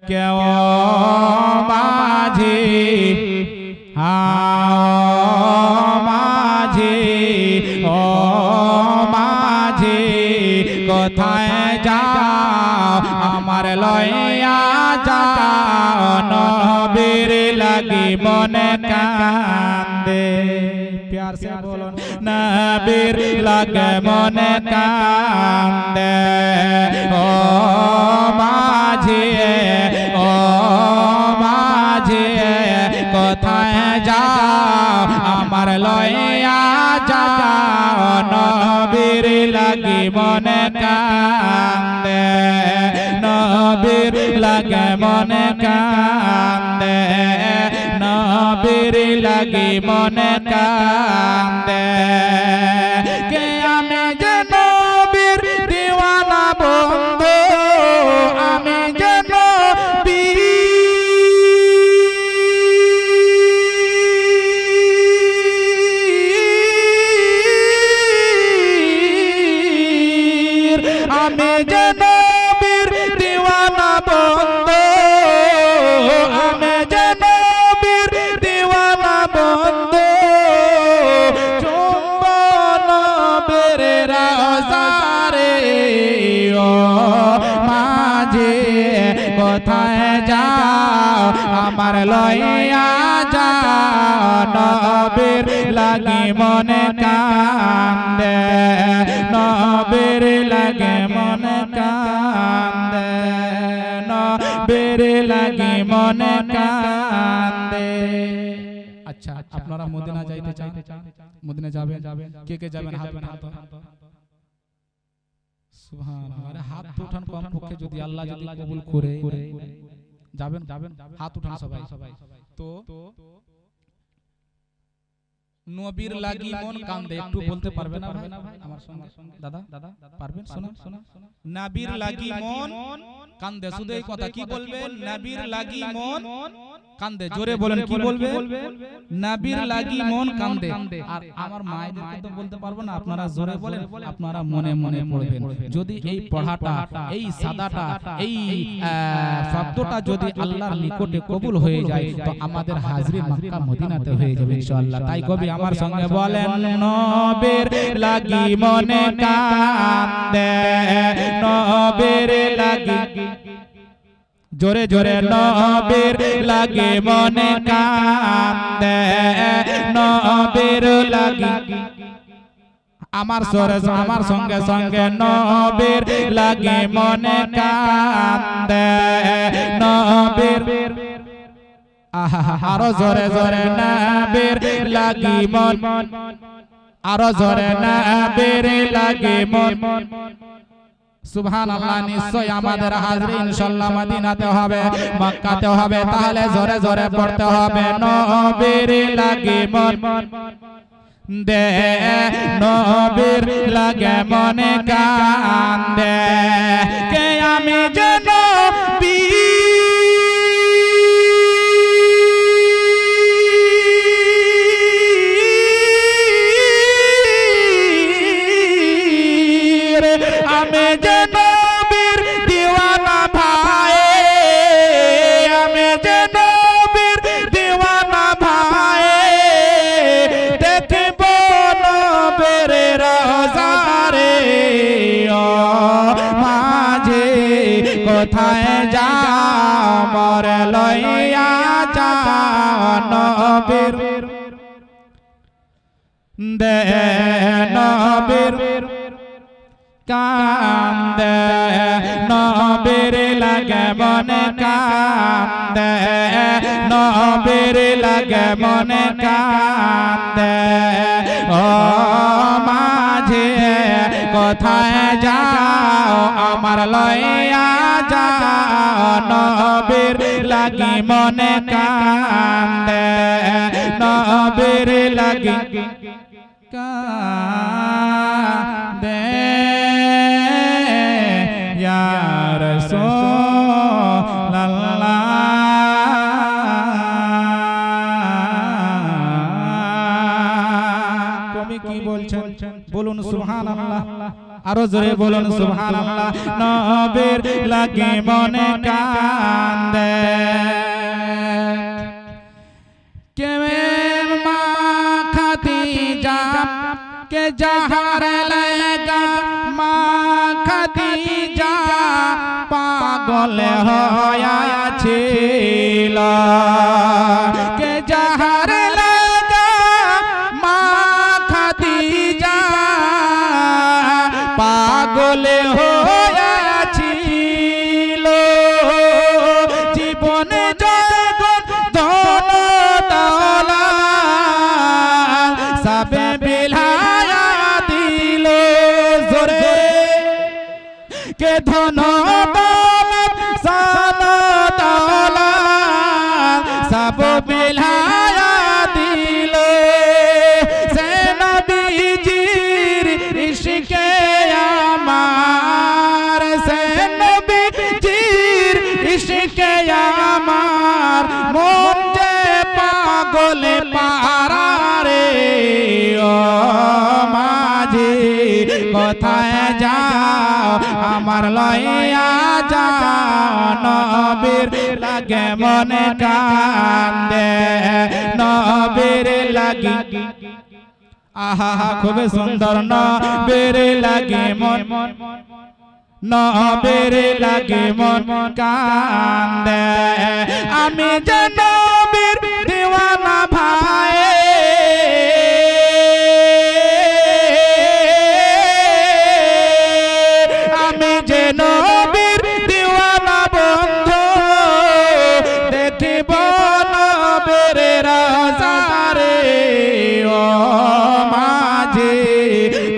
কেউ মাঝি মাঝি ও মাঝি কোথায় যাও আমার লইয়া যাও নবীর লাগি মনে কান্দে प्यार से बोलो नबीर लगे मने कांदे ओ माझी कोथाय जाओ आमार लइया जाओ नबीर लगे मने कांदे नबीर लगे मने कांदे नबीर लगे मने कांदे के आमी जे नबीर दीवाना बंधु आमी जे नबीर आमी जे नबीर दीवाना बंधु आमी जे नबीर दीवाना बंधु चुंबन बेरे राजारे ओ माझे कोथाय जाओ आमार लइया जाओ नबीर লাগি মনে কান্দে নবীর লাগি মনে কান্দে নবীর লাগি মনে কান্দে আচ্ছা আপনারা মদিনা যাইতে চান মদিনা যাবেন কে কে যাবেন হাত উঠান সুবহানাল্লাহ আরে হাত উঠান কম পক্ষে যদি আল্লাহ যদি কবুল করে যাবেন হাত উঠান সবাই তো নবীর লাগি মন কান্দে একটু বলতে পারবে না ভাই আমার সঙ্গে দাদা পারবেন শোনা নবীর লাগি মন কান্দে শুধু এই কথা কি বলবেন নবীর লাগি মন কান্দে জোরে বলেন কি বলবেন নবীর লাগি মন কান্দে আর আমার মায়েদেরকে তো বলতে পারবো না আপনারা জোরে বলেন আপনারা মনে মনে পড়বেন যদি এই পড়াটা এই সাদাটা এই শব্দটা যদি আল্লাহর নিকটে কবুল হয়ে যায় তো আমাদের হাজরি মক্কা মদিনাতে হয়ে যাবে ইনশাআল্লাহ তাই কবি আমার সঙ্গে বলেন নবীর লাগি মনে কান্দে নবীর লাগি জোরে জোরে নবীর লাগে মনে কান্দে নবীর লাগি আমার সরে আমার সঙ্গে সঙ্গে নবীর লাগে মনে কান্দে নবীর আরো জোরে জোরে নবীর লাগি মন আরো জোরে নবীর লাগে মন সুবহানাল্লাহ নিশ্চয় আমাদের হাজরি ইনশাআল্লাহ মদিনাতে হবে মক্কাতে হবে তাহলে জোরে জোরে পড়তে হবে নবীর লাগি মন দে নবীর লাগে মনে কান্দে কে আমি যে আমি যে নবীর দিওয়ানা ভাই আমি যে নবীর দিওয়ানা ভাই দেখব নবীর রওজারে ও মাঝে কোথায় যাও মোর লইয়া যাও নবীর দে নবীর কান্দে নবীর লাগে মনে কান্দে নবীর লাগে মনে কান্দে ও মাঝে কোথায় যাও আমার লইয়া যাও নবীর লাগি মনে কান্দে নবীর লাগি কান্দে ইয়া রাসূলুল্লাহ কবি কি বলছেন বলুন সুবহানাল্লাহ আরো জোরে বলুন সুবহানাল্লাহ নবীর লাগে মনে কান্দে जहर लगा माँ खदीजा पागल होया छिल के जहर लगा माँ खदीजा पागल होया छिल जीवन जगत धन दौलत सब बिलाया दिल जोरे के धन दौलत सन दौलत सब बिलाया दिल से नबीजीर इश्क़े अमार से नबीजीर इश्क़े अमार मन जे पागल पारा रे ओ माझी কোথায় যাও আমার লইয়া যাও নবীর লাগে মনে কান্দে নবীর লাগি আহা খুব সুন্দর নবীর লাগে মন নবীর লাগে মন কান্দে আমি যে নবীর দিওয়ানা ভাই আমি যে নবীর দিওয়ানা বন্ধু দেখিব নবীর রওজা রে ও মাঝি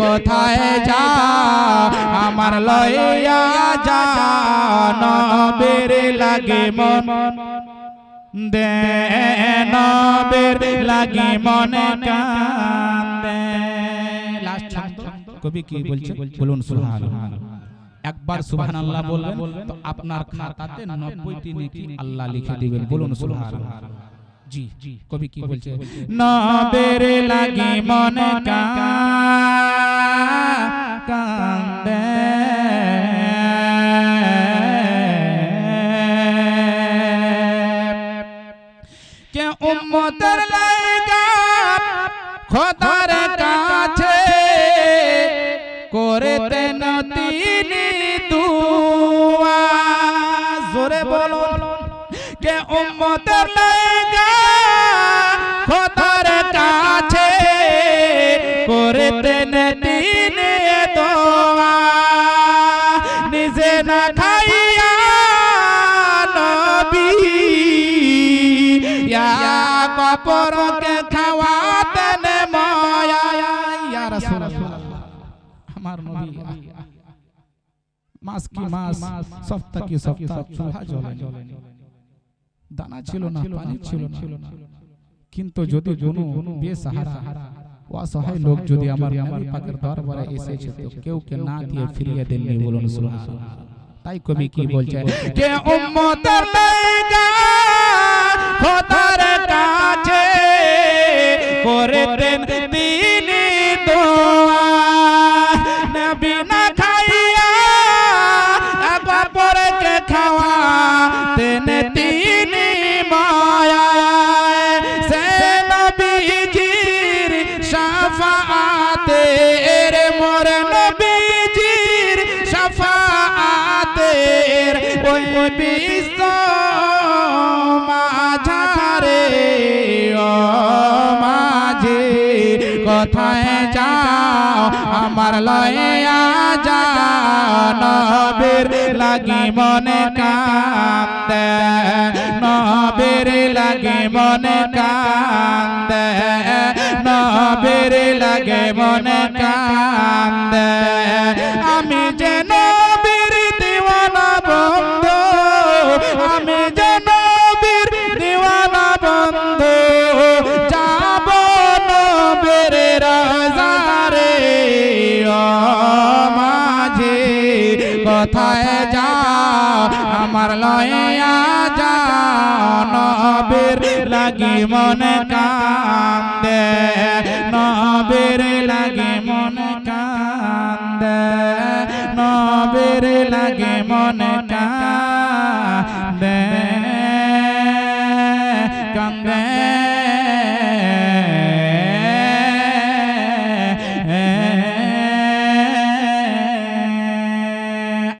কোথায় যাও আমার লইয়া যাও নবীর লাগে মন দে নবীর লাগে মনে কান্দে লাস্ট ছন্দ কবি কি বলছে বলুন সুবহানাল্লাহ একবার সুবহানাল্লাহ বলবেন তো আপনার খাতাতে 90টি নেকি আল্লাহ লিখে দিবেন বলুন সুবহানাল্লাহ জি কবি কি বলছে নবীর লাগি মনে কান্দে কে উম্মতের লাগা খোদার কাছে করেতে নতিনি দুয়া জোরে বলুন কে উম্মতের লাগা খোদার কাছে করেতে নতিনি দুয়া নিজে না খাইয়া নবী ইয়া কপরকে খাওয়াতেন মায়া ইয়া রাসূলুল্লাহ আমার নবী মাস কি মাস সপ্তাহ কি সপ্তাহ চুলা জ্বলে দানা ছিল না পানি ছিল না কিন্তু যদি কোনো বেসাহারা অসহায় লোক যদি আমার নবী পাকের দরবারে এসেছে তো কেউ কে না দিয়ে ফিরিয়ে দেননি বলুন সুবহানাল্লাহ তাই কবি কি বলছে কে উম্মতের লাগা খোদার কাছে করেতেন তিনি দোয়া নবী না খাইয়া বাপরকে খাওয়া তেন তিনি মায়া সে নবীজির শাফাআতে রে মোর নবীজির শাফাআতে ওই বিশ্ব মাঝারে ও মাঝে কোথায় যাও আমার লইয়া যাও নবীর লাগি মনে কান্দে নবীর লাগি মনে কান্দে নবীর লাগে মনে কান্দে আমি যে নবীর দিওয়ানা বন্ধু আমি যে নবীর দিওয়ানা বন্ধু যাব নবীর রওজা রে ও মাঝি কোথায় যাও আমার লইয়া যাও নবীর লাগি মনে কান্দে নবীর লাগি মনে কান্দে নবীর লাগি মনে কান্দে কান্দে